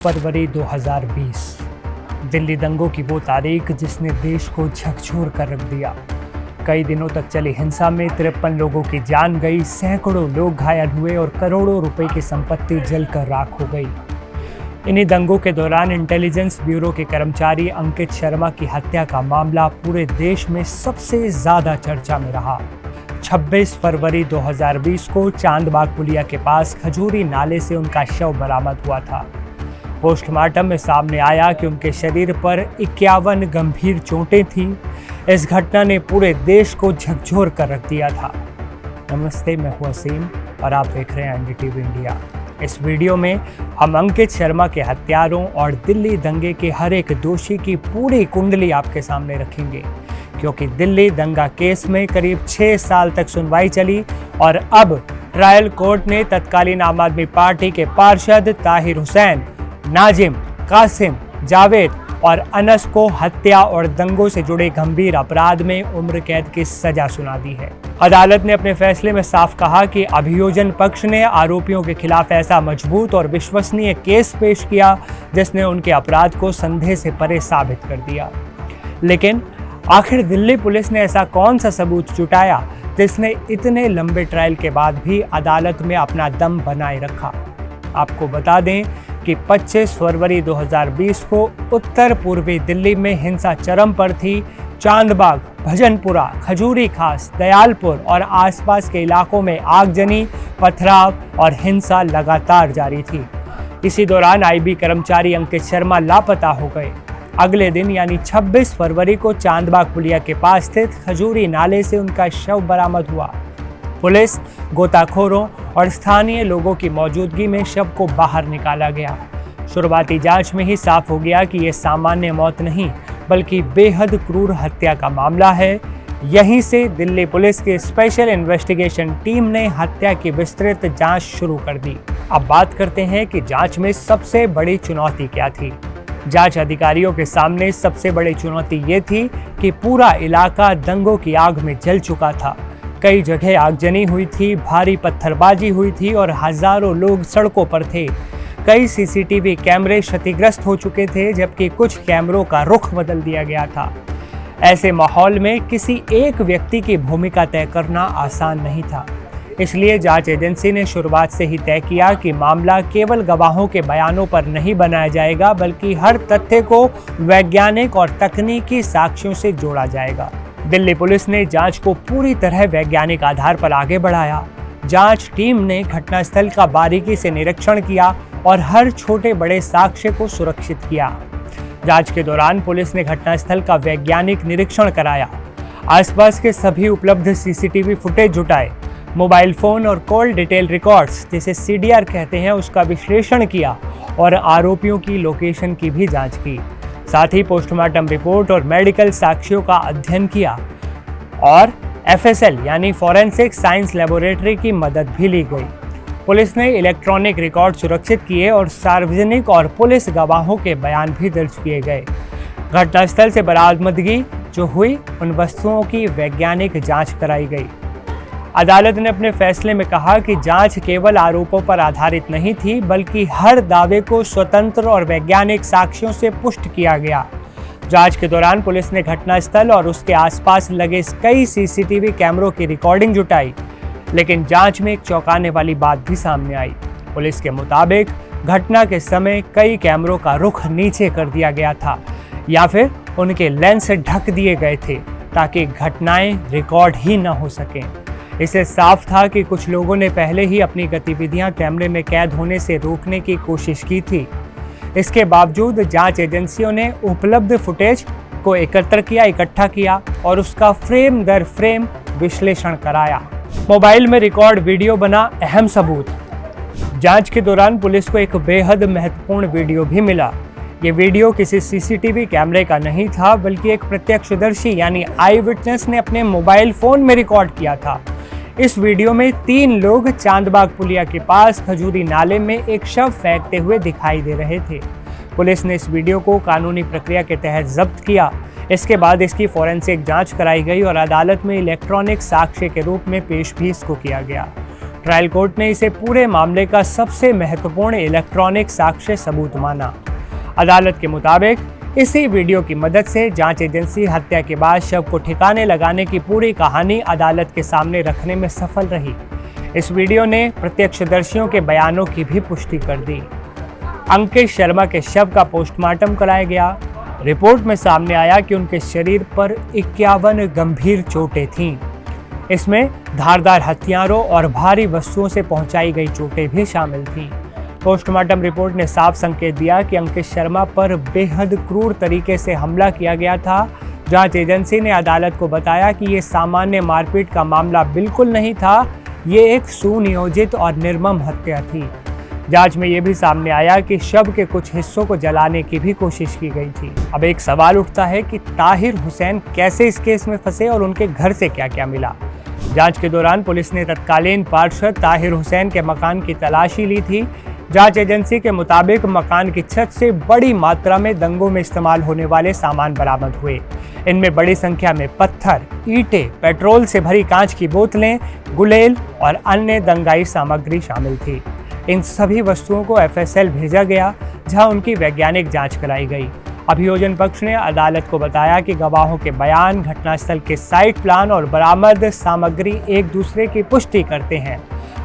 फरवरी 2020 दिल्ली दंगों की वो तारीख जिसने देश को झकझोर कर रख दिया। कई दिनों तक चली हिंसा में 53 लोगों की जान गई, सैकड़ों लोग घायल हुए और करोड़ों रुपए की संपत्ति जलकर राख हो गई। इन्हीं दंगों के दौरान इंटेलिजेंस ब्यूरो के कर्मचारी अंकित शर्मा की हत्या का मामला पूरे देश में सबसे ज्यादा चर्चा में रहा। 26 फरवरी 2020 को चांदबाग पुलिया के पास खजूरी नाले से उनका शव बरामद हुआ था। पोस्टमार्टम में सामने आया कि उनके शरीर पर 51 गंभीर चोटें थीं। इस घटना ने पूरे देश को झकझोर कर रख दिया था। नमस्ते, मैं हूं असीम और आप देख रहे हैं एनडीटीवी इंडिया। इस वीडियो में हम अंकित शर्मा के हत्यारों और दिल्ली दंगे के हर एक दोषी की पूरी कुंडली आपके सामने रखेंगे, क्योंकि दिल्ली दंगा केस में करीब 6 साल तक सुनवाई चली और अब ट्रायल कोर्ट ने तत्कालीन आम आदमी पार्टी के पार्षद ताहिर हुसैन, नाजिम, कासिम, जावेद और अनस को हत्या और दंगों से जुड़े गंभीर अपराध में उम्र कैद की सजा सुना दी है। अदालत ने अपने फैसले में साफ कहा कि अभियोजन पक्ष ने आरोपियों के खिलाफ ऐसा मजबूत और विश्वसनीय केस पेश किया जिसने उनके अपराध को संदेह से परे साबित कर दिया। लेकिन आखिर दिल्ली पुलिस ने ऐसा कौन सा सबूत जुटाया जिसने इतने लंबे ट्रायल के बाद भी अदालत में अपना दम बनाए रखा? आपको बता दें कि 25 फरवरी 2020 को उत्तर पूर्वी दिल्ली में हिंसा चरम पर थी। चांदबाग, भजनपुरा, खजूरी खास, दयालपुर और आसपास के इलाकों में आगजनी, पथराव और हिंसा लगातार जारी थी। इसी दौरान आईबी कर्मचारी अंकित शर्मा लापता हो गए। अगले दिन यानी 26 फरवरी को चांदबाग पुलिया के पास स्थित खजूरी नाले से उनका शव बरामद हुआ। पुलिस, गोताखोरों और स्थानीय लोगों की मौजूदगी में शव को बाहर निकाला गया। शुरुआती जांच में ही साफ हो गया कि यह सामान्य मौत नहीं बल्कि बेहद क्रूर हत्या का मामला है। यहीं से दिल्ली पुलिस की स्पेशल इन्वेस्टिगेशन टीम ने हत्या की विस्तृत जांच शुरू कर दी। अब बात करते हैं कि जांच में सबसे बड़ी चुनौती क्या थी। जांच अधिकारियों के सामने सबसे बड़ी चुनौती ये थी कि पूरा इलाका दंगों की आग में जल चुका था। कई जगह आगजनी हुई थी, भारी पत्थरबाजी हुई थी और हजारों लोग सड़कों पर थे। कई सीसीटीवी कैमरे क्षतिग्रस्त हो चुके थे, जबकि कुछ कैमरों का रुख बदल दिया गया था। ऐसे माहौल में किसी एक व्यक्ति की भूमिका तय करना आसान नहीं था। इसलिए जांच एजेंसी ने शुरुआत से ही तय किया कि मामला केवल गवाहों के बयानों पर नहीं बनाया जाएगा, बल्कि हर तथ्य को वैज्ञानिक और तकनीकी साक्ष्यों से जोड़ा जाएगा। दिल्ली पुलिस ने जांच को पूरी तरह वैज्ञानिक आधार पर आगे बढ़ाया। जांच टीम ने घटनास्थल का बारीकी से निरीक्षण किया और हर छोटे बड़े साक्ष्य को सुरक्षित किया। जांच के दौरान पुलिस ने घटनास्थल का वैज्ञानिक निरीक्षण कराया, आसपास के सभी उपलब्ध सीसीटीवी फुटेज जुटाए, मोबाइल फोन और कॉल डिटेल रिकॉर्ड्स जिसे सीडीआर कहते हैं उसका विश्लेषण किया और आरोपियों की लोकेशन की भी जांच की। साथ ही पोस्टमार्टम रिपोर्ट और मेडिकल साक्ष्यों का अध्ययन किया और एफएसएल यानी फॉरेंसिक साइंस लेबोरेटरी की मदद भी ली गई। पुलिस ने इलेक्ट्रॉनिक रिकॉर्ड सुरक्षित किए और सार्वजनिक और पुलिस गवाहों के बयान भी दर्ज किए गए। घटनास्थल से बरामदगी जो हुई, उन वस्तुओं की वैज्ञानिक जांच कराई गई। अदालत ने अपने फैसले में कहा कि जांच केवल आरोपों पर आधारित नहीं थी, बल्कि हर दावे को स्वतंत्र और वैज्ञानिक साक्ष्यों से पुष्ट किया गया। जांच के दौरान पुलिस ने घटनास्थल और उसके आसपास लगे कई सीसीटीवी कैमरों की रिकॉर्डिंग जुटाई, लेकिन जांच में एक चौंकाने वाली बात भी सामने आई। पुलिस के मुताबिक घटना के समय कई कैमरों का रुख नीचे कर दिया गया था या फिर उनके लेंस ढक दिए गए थे ताकि घटनाएं रिकॉर्ड ही न हो सकें। इससे साफ था कि कुछ लोगों ने पहले ही अपनी गतिविधियां कैमरे में कैद होने से रोकने की कोशिश की थी। इसके बावजूद जांच एजेंसियों ने उपलब्ध फुटेज को इकट्ठा किया और उसका फ्रेम दर फ्रेम विश्लेषण कराया। मोबाइल में रिकॉर्ड वीडियो बना अहम सबूत। जांच के दौरान पुलिस को एक बेहद महत्वपूर्ण वीडियो भी मिला। ये वीडियो किसी सीसीटीवी कैमरे का नहीं था, बल्कि एक प्रत्यक्षदर्शी यानी आई विटनेस ने अपने मोबाइल फोन में रिकॉर्ड किया था। इस वीडियो में 3 लोग चांदबाग पुलिया के पास खजूरी नाले में एक शव फेंकते हुए दिखाई दे रहे थे। पुलिस ने इस वीडियो को कानूनी प्रक्रिया के तहत जब्त किया। इसके बाद इसकी फॉरेंसिक जांच कराई गई और अदालत में इलेक्ट्रॉनिक साक्ष्य के रूप में पेश भी इसको किया गया। ट्रायल कोर्ट ने इसे पूरे मामले का सबसे महत्वपूर्ण इलेक्ट्रॉनिक साक्ष्य सबूत माना। अदालत के मुताबिक इसी वीडियो की मदद से जांच एजेंसी हत्या के बाद शव को ठिकाने लगाने की पूरी कहानी अदालत के सामने रखने में सफल रही। इस वीडियो ने प्रत्यक्षदर्शियों के बयानों की भी पुष्टि कर दी। अंकित शर्मा के शव का पोस्टमार्टम कराया गया। रिपोर्ट में सामने आया कि उनके शरीर पर 51 गंभीर चोटें थीं। इसमें धारदार हथियारों और भारी वस्तुओं से पहुंचाई गई चोटें भी शामिल थीं। पोस्टमार्टम रिपोर्ट ने साफ संकेत दिया कि अंकित शर्मा पर बेहद क्रूर तरीके से हमला किया गया था। जांच एजेंसी ने अदालत को बताया कि ये सामान्य मारपीट का मामला बिल्कुल नहीं था, ये एक सुनियोजित और निर्मम हत्या थी। जांच में ये भी सामने आया कि शव के कुछ हिस्सों को जलाने की भी कोशिश की गई थी। अब एक सवाल उठता है कि ताहिर हुसैन कैसे इस केस में फंसे और उनके घर से क्या क्या मिला। जांच के दौरान पुलिस ने तत्कालीन पार्षद ताहिर हुसैन के मकान की तलाशी ली थी। जांच एजेंसी के मुताबिक मकान की छत से बड़ी मात्रा में दंगों में इस्तेमाल होने वाले सामान बरामद हुए। इनमें बड़ी संख्या में पत्थर, ईंटें, पेट्रोल से भरी कांच की बोतलें, गुलेल और अन्य दंगाई सामग्री शामिल थी। इन सभी वस्तुओं को FSL भेजा गया, जहां उनकी वैज्ञानिक जांच कराई गई। अभियोजन पक्ष ने अदालत को बताया कि गवाहों के बयान, घटनास्थल के साइट प्लान और बरामद सामग्री एक दूसरे की पुष्टि करते हैं।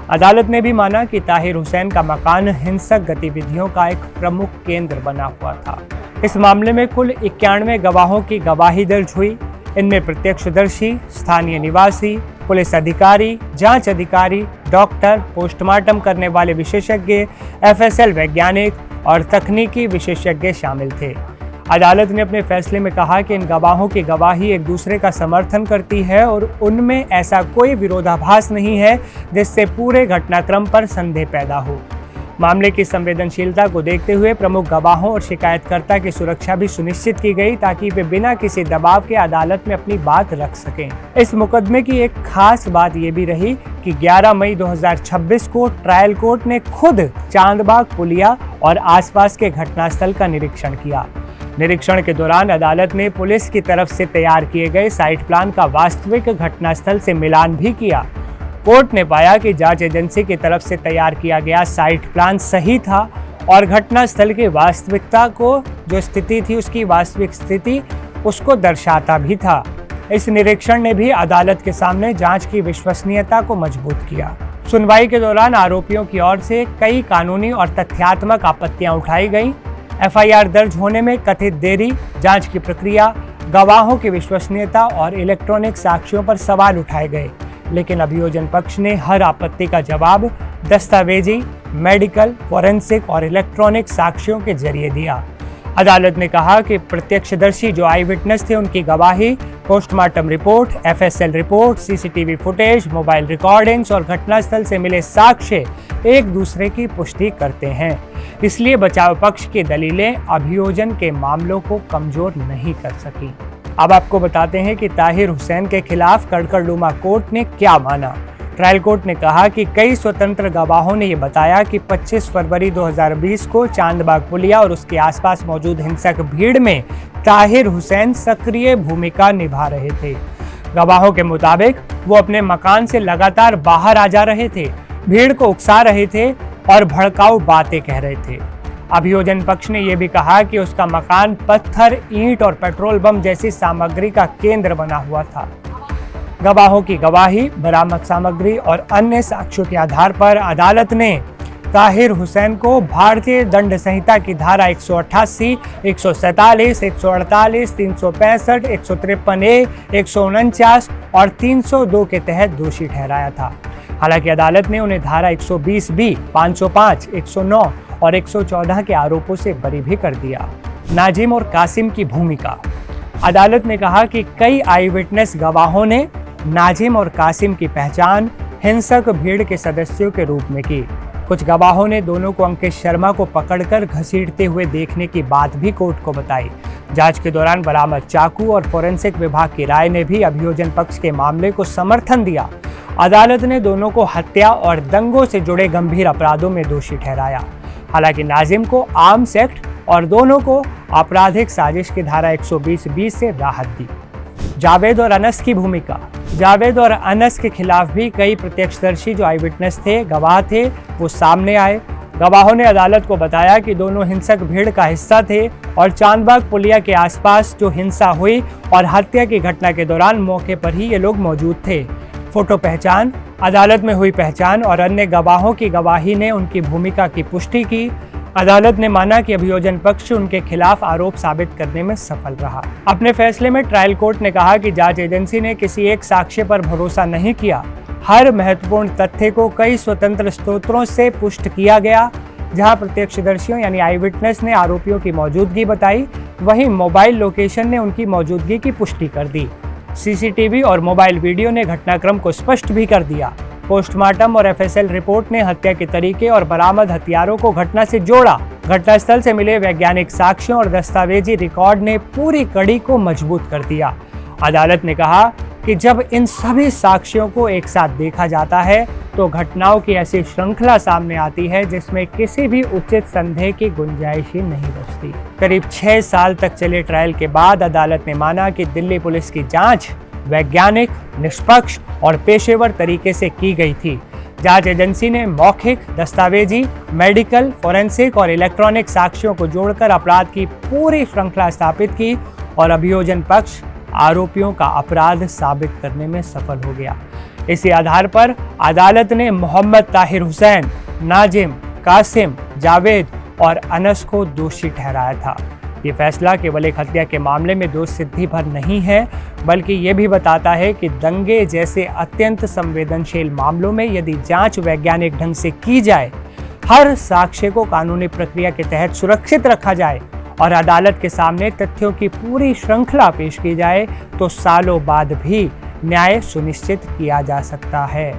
अदालत ने भी माना कि ताहिर हुसैन का मकान हिंसक गतिविधियों का एक प्रमुख केंद्र बना हुआ था। इस मामले में कुल 91 गवाहों की गवाही दर्ज हुई। इनमें प्रत्यक्षदर्शी, स्थानीय निवासी, पुलिस अधिकारी, जांच अधिकारी, डॉक्टर, पोस्टमार्टम करने वाले विशेषज्ञ, FSL वैज्ञानिक और तकनीकी विशेषज्ञ शामिल थे। अदालत ने अपने फैसले में कहा कि इन गवाहों की गवाही एक दूसरे का समर्थन करती है और उनमें ऐसा कोई विरोधाभास नहीं है जिससे पूरे घटनाक्रम पर संदेह पैदा हो। मामले की संवेदनशीलता को देखते हुए प्रमुख गवाहों और शिकायतकर्ता की सुरक्षा भी सुनिश्चित की गई ताकि वे बिना किसी दबाव के अदालत में अपनी बात रख सकें। इस मुकदमे की एक खास बात ये भी रही कि 11 मई 2026 को ट्रायल कोर्ट ने खुद चांदबाग पुलिया और आसपास के घटनास्थल का निरीक्षण किया। निरीक्षण के दौरान अदालत ने पुलिस की तरफ से तैयार किए गए साइट प्लान का वास्तविक घटनास्थल से मिलान भी किया। कोर्ट ने पाया कि जांच एजेंसी की तरफ से तैयार किया गया साइट प्लान सही था और घटनास्थल की वास्तविकता को जो स्थिति थी उसकी वास्तविक स्थिति उसको दर्शाता भी था। इस निरीक्षण ने भी अदालत के सामने जांच की विश्वसनीयता को मजबूत किया। सुनवाई के दौरान आरोपियों की ओर से कई कानूनी और तथ्यात्मक आपत्तियां उठाई गईं। FIR दर्ज होने में कथित देरी, जांच की प्रक्रिया, गवाहों की विश्वसनीयता और इलेक्ट्रॉनिक साक्ष्यों पर सवाल उठाए गए, लेकिन अभियोजन पक्ष ने हर आपत्ति का जवाब दस्तावेजी, मेडिकल, फोरेंसिक और इलेक्ट्रॉनिक साक्ष्यों के जरिए दिया। अदालत ने कहा कि प्रत्यक्षदर्शी जो आई विटनेस थे उनकी गवाही, postmortem report, FSL report, CCTV footage, mobile recordings और घटनास्थल से मिले साक्ष्य एक दूसरे की पुष्टि करते हैं। इसलिए बचाव पक्ष की दलीलें अभियोजन के मामलों को कमजोर नहीं कर सकी। अब आपको बताते हैं कि ताहिर हुसैन के खिलाफ कड़कड़डूमा कोर्ट ने क्या माना। ट्रायल कोर्ट ने कहा कि कई स्वतंत्र गवाहों ने यह बताया कि 25 फरवरी 2020 को चांदबाग पुलिया और उसके आसपास मौजूद हिंसक भीड़ में ताहिर हुसैन सक्रिय भूमिका निभा रहे थे। गवाहों के मुताबिक वो अपने मकान से लगातार बाहर आ जा रहे थे, भीड़ को उकसा रहे थे और भड़काऊ बातें कह रहे थे। अभियोजन पक्ष ने यह भी कहा कि उसका मकान पत्थर, ईंट और पेट्रोल बम जैसी सामग्री का केंद्र बना हुआ था। गवाहों की गवाही, बरामद सामग्री और अन्य साक्ष्यों के आधार पर अदालत ने ताहिर हुसैन को भारतीय दंड संहिता की धारा 188, 147, 148, 365, 153A, 149 और 302 के तहत दोषी ठहराया था। हालांकि अदालत ने उन्हें धारा 120B, 505, 109 और 114 के आरोपों से बरी भी कर दिया। नाजिम और कासिम की भूमिका। अदालत ने कहा कि कई आई विटनेस गवाहों ने नाजिम और कासिम की पहचान हिंसक भीड़ के सदस्यों के रूप में की। कुछ गवाहों ने दोनों को अंकित शर्मा को पकड़कर घसीटते हुए देखने की बात भी कोर्ट को बताई। जांच के दौरान बरामद चाकू और फोरेंसिक विभाग की राय ने भी अभियोजन पक्ष के मामले को समर्थन दिया। अदालत ने दोनों को हत्या और दंगों से जुड़े गंभीर अपराधों में दोषी ठहराया। हालांकि नाजिम को आर्म्स एक्ट और दोनों को आपराधिक साजिश की धारा 120B से राहत दी। जावेद और अनस की भूमिका। जावेद और अनस के खिलाफ भी कई प्रत्यक्षदर्शी जो आई विटनेस थे, गवाह थे, वो सामने आए। गवाहों ने अदालत को बताया कि दोनों हिंसक भीड़ का हिस्सा थे और चांदबाग पुलिया के आसपास जो हिंसा हुई और हत्या की घटना के दौरान मौके पर ही ये लोग मौजूद थे। फोटो पहचान, अदालत में हुई पहचान और अन्य गवाहों की गवाही ने उनकी भूमिका की पुष्टि की। अदालत ने माना कि अभियोजन पक्ष उनके खिलाफ आरोप साबित करने में सफल रहा। अपने फैसले में ट्रायल कोर्ट ने कहा कि जांच एजेंसी ने किसी एक साक्ष्य पर भरोसा नहीं किया। हर महत्वपूर्ण तथ्य को कई स्वतंत्र स्रोतों से पुष्ट किया गया। जहां प्रत्यक्षदर्शियों यानी आई विटनेस ने आरोपियों की मौजूदगी बताई, वहीं मोबाइल लोकेशन ने उनकी मौजूदगी की पुष्टि कर दी। सीसीटीवी और मोबाइल वीडियो ने घटनाक्रम को स्पष्ट भी कर दिया। पोस्टमार्टम और एफएसएल रिपोर्ट ने हत्या के तरीके और बरामद हथियारों को घटना से जोड़ा। घटनास्थल से मिले वैज्ञानिक साक्ष्यों और दस्तावेजी रिकॉर्ड ने पूरी कड़ी को मजबूत कर दिया। अदालत ने कहा कि जब इन सभी साक्ष्यों को एक साथ देखा जाता है तो घटनाओं की ऐसी श्रृंखला सामने आती है जिसमें किसी भी उचित संदेह की गुंजाइश ही नहीं बचती। करीब 6 साल तक चले ट्रायल के बाद अदालत ने माना कि दिल्ली पुलिस की जांच वैज्ञानिक, निष्पक्ष और पेशेवर तरीके से की गई थी। जांच एजेंसी ने मौखिक, दस्तावेजी, मेडिकल, फोरेंसिक और इलेक्ट्रॉनिक साक्ष्यों को जोड़कर अपराध की पूरी श्रृंखला स्थापित की और अभियोजन पक्ष आरोपियों का अपराध साबित करने में सफल हो गया। इसी आधार पर अदालत ने मोहम्मद ताहिर हुसैन, नाजिम, कासिम, जावेद और अनस को दोषी ठहराया था। ये फैसला केवल एक हत्या के मामले में दोष सिद्धि भर नहीं है, बल्कि ये भी बताता है कि दंगे जैसे अत्यंत संवेदनशील मामलों में यदि जांच वैज्ञानिक ढंग से की जाए, हर साक्ष्य को कानूनी प्रक्रिया के तहत सुरक्षित रखा जाए और अदालत के सामने तथ्यों की पूरी श्रृंखला पेश की जाए, तो सालों बाद भी न्याय सुनिश्चित किया जा सकता है।